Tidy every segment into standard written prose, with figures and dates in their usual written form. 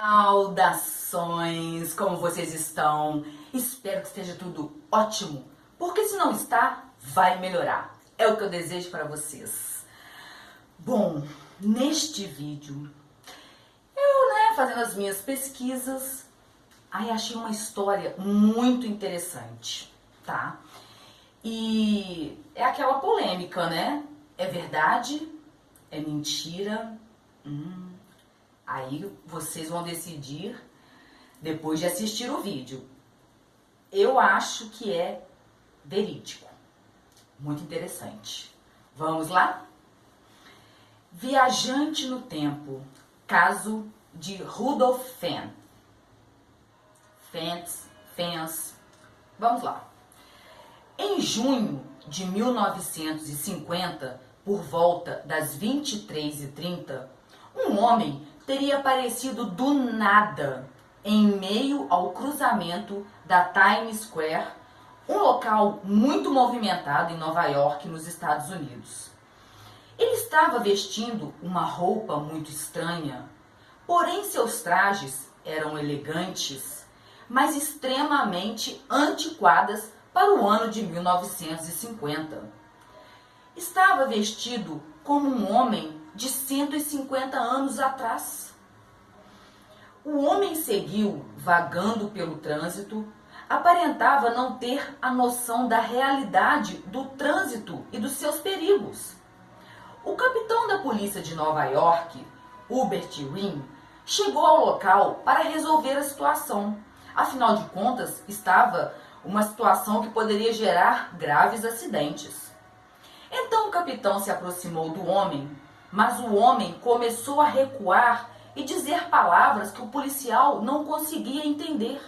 Saudações! Como vocês estão? Espero que esteja tudo ótimo, porque se não está, vai melhorar. É o que eu desejo para vocês. Bom, neste vídeo, fazendo as minhas pesquisas, aí achei uma história muito interessante, tá? E é aquela polêmica, né? É verdade? É mentira? Aí vocês vão decidir depois de assistir o vídeo. Eu acho que é verídico. Muito interessante. Vamos lá? Viajante no Tempo. Caso de Rudolf Fentz. Vamos lá. Em junho de 1950, por volta das 23h30, um homem teria aparecido do nada em meio ao cruzamento da Times Square, um local muito movimentado em Nova York, nos Estados Unidos. Ele estava vestindo uma roupa muito estranha, porém seus trajes eram elegantes, mas extremamente antiquadas para o ano de 1950. Estava vestido como um homem de 150 anos atrás. O homem seguiu vagando pelo trânsito, aparentava não ter a noção da realidade do trânsito e dos seus perigos. O capitão da polícia de Nova York, Hubert Ring, chegou ao local para resolver a situação. Afinal de contas, estava uma situação que poderia gerar graves acidentes. Então o capitão se aproximou do homem, mas o homem começou a recuar e dizer palavras que o policial não conseguia entender.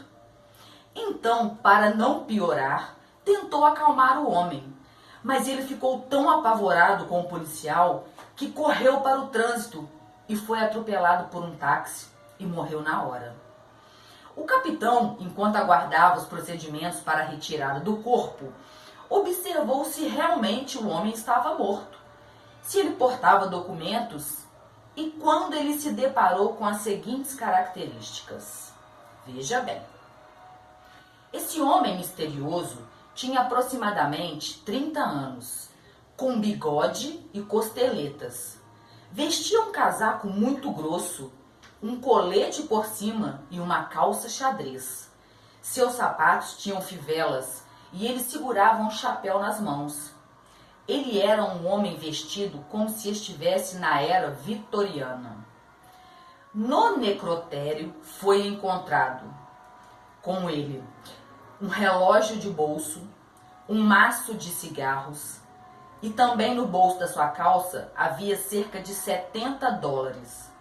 Então, para não piorar, tentou acalmar o homem, mas ele ficou tão apavorado com o policial que correu para o trânsito e foi atropelado por um táxi e morreu na hora. O capitão, enquanto aguardava os procedimentos para a retirada do corpo, observou se realmente o homem estava morto, se ele portava documentos e quando ele se deparou com as seguintes características. Veja bem. Esse homem misterioso tinha aproximadamente 30 anos, com bigode e costeletas. Vestia um casaco muito grosso, um colete por cima e uma calça xadrez. Seus sapatos tinham fivelas e ele segurava um chapéu nas mãos. Ele era um homem vestido como se estivesse na era vitoriana. No necrotério foi encontrado com ele um relógio de bolso, um maço de cigarros e também no bolso da sua calça havia cerca de $70.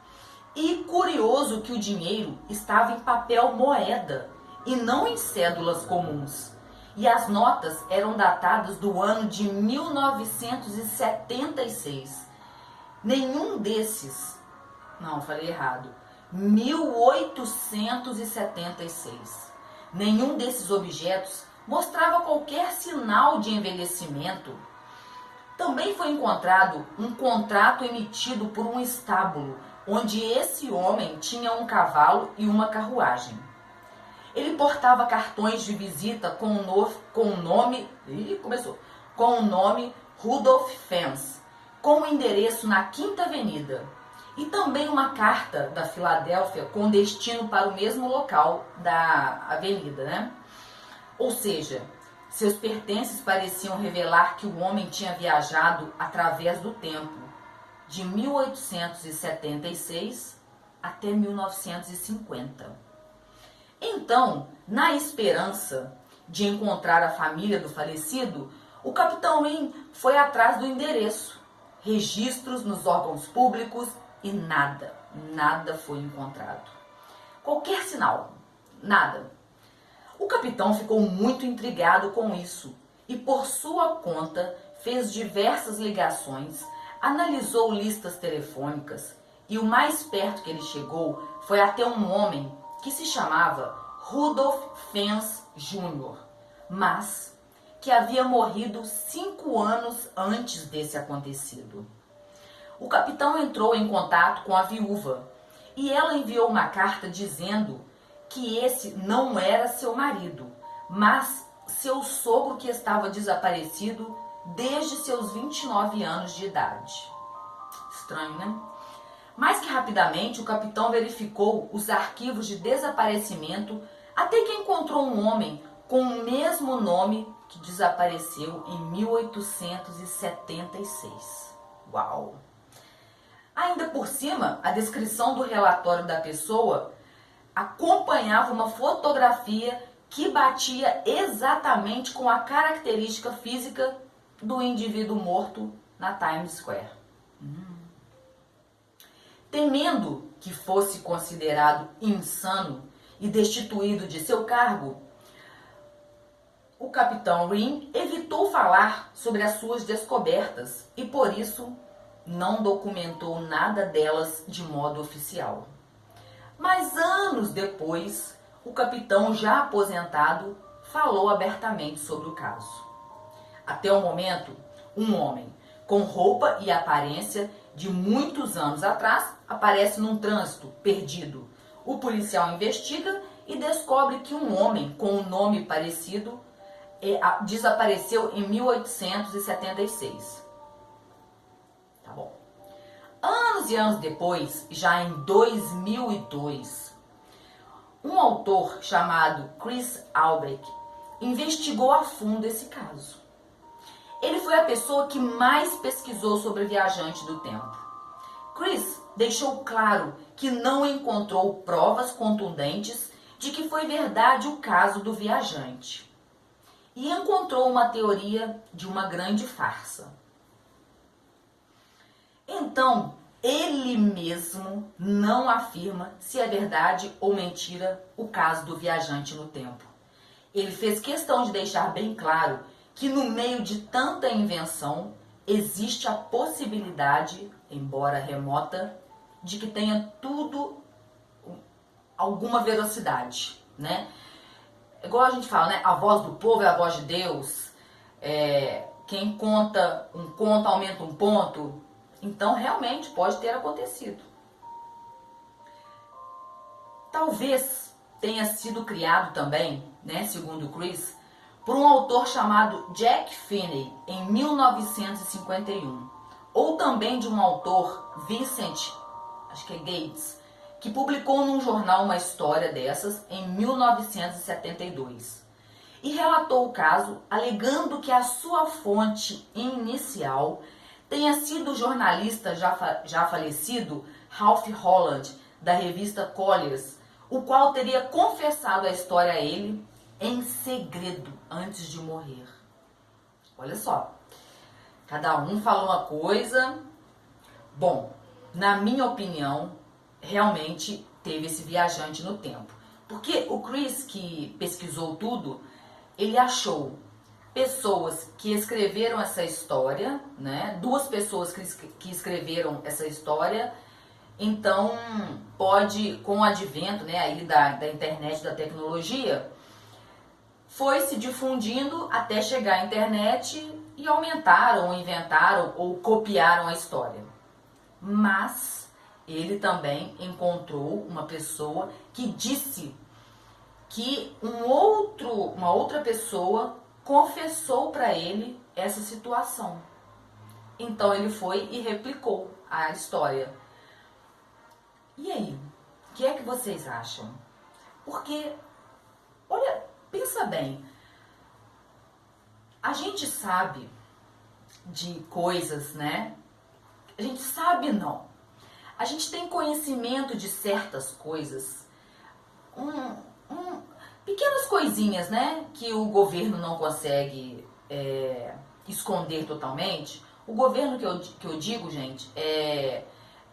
E curioso que o dinheiro estava em papel moeda e não em cédulas comuns. E as notas eram datadas do ano de 1976. Nenhum desses, não, falei errado, 1876. Nenhum desses objetos mostrava qualquer sinal de envelhecimento. Também foi encontrado um contrato emitido por um estábulo, onde esse homem tinha um cavalo e uma carruagem. Ele portava cartões de visita com o nome Rudolf Fentz, com o endereço na Quinta Avenida, e também uma carta da Filadélfia com destino para o mesmo local da avenida, né? Ou seja, seus pertences pareciam revelar que o homem tinha viajado através do tempo, de 1876 até 1950. Então, na esperança de encontrar a família do falecido, o capitão Wynne foi atrás do endereço, registros nos órgãos públicos e nada foi encontrado. Qualquer sinal, nada. O capitão ficou muito intrigado com isso e, por sua conta, fez diversas ligações, analisou listas telefônicas e o mais perto que ele chegou foi até um homem que se chamava Rudolf Fentz Jr., mas que havia morrido 5 anos antes desse acontecido. O capitão entrou em contato com a viúva e ela enviou uma carta dizendo que esse não era seu marido, mas seu sogro que estava desaparecido desde seus 29 anos de idade. Estranho, né? Mais que rapidamente, o capitão verificou os arquivos de desaparecimento até que encontrou um homem com o mesmo nome que desapareceu em 1876. Uau! Ainda por cima, a descrição do relatório da pessoa acompanhava uma fotografia que batia exatamente com a característica física do indivíduo morto na Times Square. Temendo que fosse considerado insano e destituído de seu cargo, o capitão Ring evitou falar sobre as suas descobertas e, por isso, não documentou nada delas de modo oficial. Mas anos depois, o capitão já aposentado falou abertamente sobre o caso. Até o momento, um homem com roupa e aparência de muitos anos atrás aparece num trânsito perdido. O policial investiga e descobre que um homem com um nome parecido desapareceu em 1876. Tá bom. Anos e anos depois, já em 2002, um autor chamado Chris Albrecht investigou a fundo esse caso. Ele foi a pessoa que mais pesquisou sobre viajantes do tempo. Chris deixou claro que não encontrou provas contundentes de que foi verdade o caso do viajante. E encontrou uma teoria de uma grande farsa. Então, ele mesmo não afirma se é verdade ou mentira o caso do viajante no tempo. Ele fez questão de deixar bem claro que no meio de tanta invenção existe a possibilidade, embora remota, de que tenha tudo alguma velocidade, né? Igual a gente fala, né? A voz do povo é a voz de Deus. Quem conta um conto aumenta um ponto. Então, realmente, pode ter acontecido. Talvez tenha sido criado também, né, segundo Chris, por um autor chamado Jack Finney, em 1951. Ou também de um autor, Vincent, acho que é Gates, que publicou num jornal uma história dessas em 1972. E relatou o caso alegando que a sua fonte inicial tenha sido o jornalista já falecido Ralph Holland, da revista Collier's, o qual teria confessado a história a ele em segredo antes de morrer. Olha só, cada um falou uma coisa. Bom, na minha opinião, realmente teve esse viajante no tempo. Porque o Chris, que pesquisou tudo, ele achou pessoas que escreveram essa história, né? Duas pessoas que escreveram essa história. Então, pode, com o advento, né, aí da internet, da tecnologia, foi se difundindo até chegar à internet e aumentaram, ou inventaram, ou copiaram a história. Mas ele também encontrou uma pessoa que disse que uma outra pessoa confessou para ele essa situação. Então ele foi e replicou a história. E aí, o que é que vocês acham? Porque, olha, pensa bem, a gente sabe de coisas, né? A gente sabe não. A gente tem conhecimento de certas coisas, pequenas coisinhas, né? Que o governo não consegue esconder totalmente. O governo que eu digo, gente, é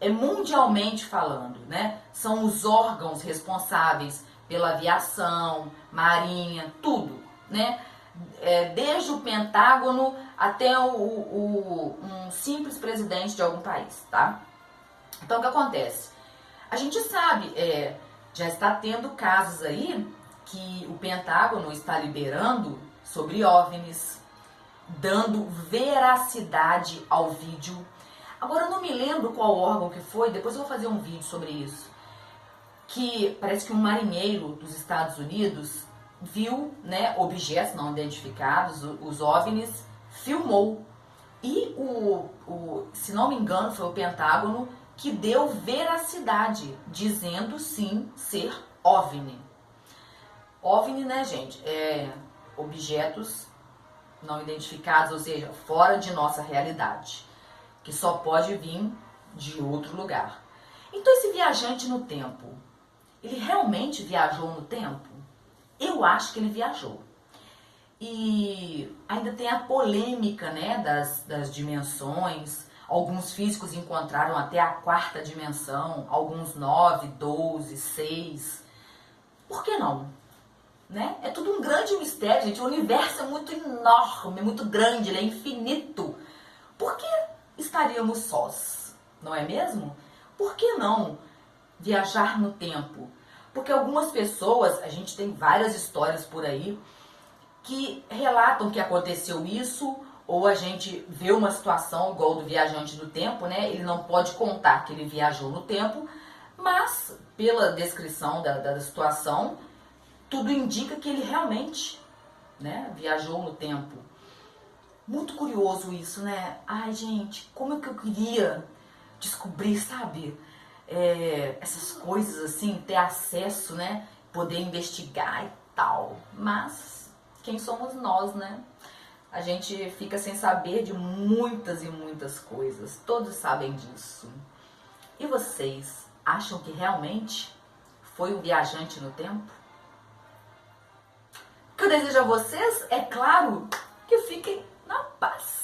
mundialmente falando, né? São os órgãos responsáveis pela aviação, marinha, tudo, né? Desde o Pentágono até um simples presidente de algum país, tá? Então, o que acontece? A gente sabe, já está tendo casos aí que o Pentágono está liberando sobre OVNIs, dando veracidade ao vídeo. Agora, eu não me lembro qual órgão que foi, depois eu vou fazer um vídeo sobre isso. que parece que um marinheiro dos Estados Unidos viu, né, objetos não identificados, os OVNIs, filmou. E se não me engano, foi o Pentágono que deu veracidade, dizendo sim ser OVNI. OVNI, né, gente, é objetos não identificados, ou seja, fora de nossa realidade, que só pode vir de outro lugar. Então esse viajante no tempo, ele realmente viajou no tempo? Eu acho que ele viajou. E ainda tem a polêmica, né, das dimensões. Alguns físicos encontraram até a 4ª dimensão, alguns 9, 12, 6. Por que não? Né? É tudo um grande mistério, gente. O universo é muito enorme, muito grande, ele é infinito. Por que estaríamos sós? Não é mesmo? Por que não viajar no tempo? Porque algumas pessoas, a gente tem várias histórias por aí, que relatam que aconteceu isso, ou a gente vê uma situação igual do viajante do tempo, né? Ele não pode contar que ele viajou no tempo, mas pela descrição da situação, tudo indica que ele realmente, né, viajou no tempo. Muito curioso isso, né? Ai, gente, como é que eu queria descobrir, sabe? Essas coisas assim, ter acesso, né? Poder investigar e tal. Mas quem somos nós, né? A gente fica sem saber de muitas e muitas coisas. Todos sabem disso. E vocês acham que realmente foi um viajante no tempo? O que eu desejo a vocês, é claro, que fiquem na paz.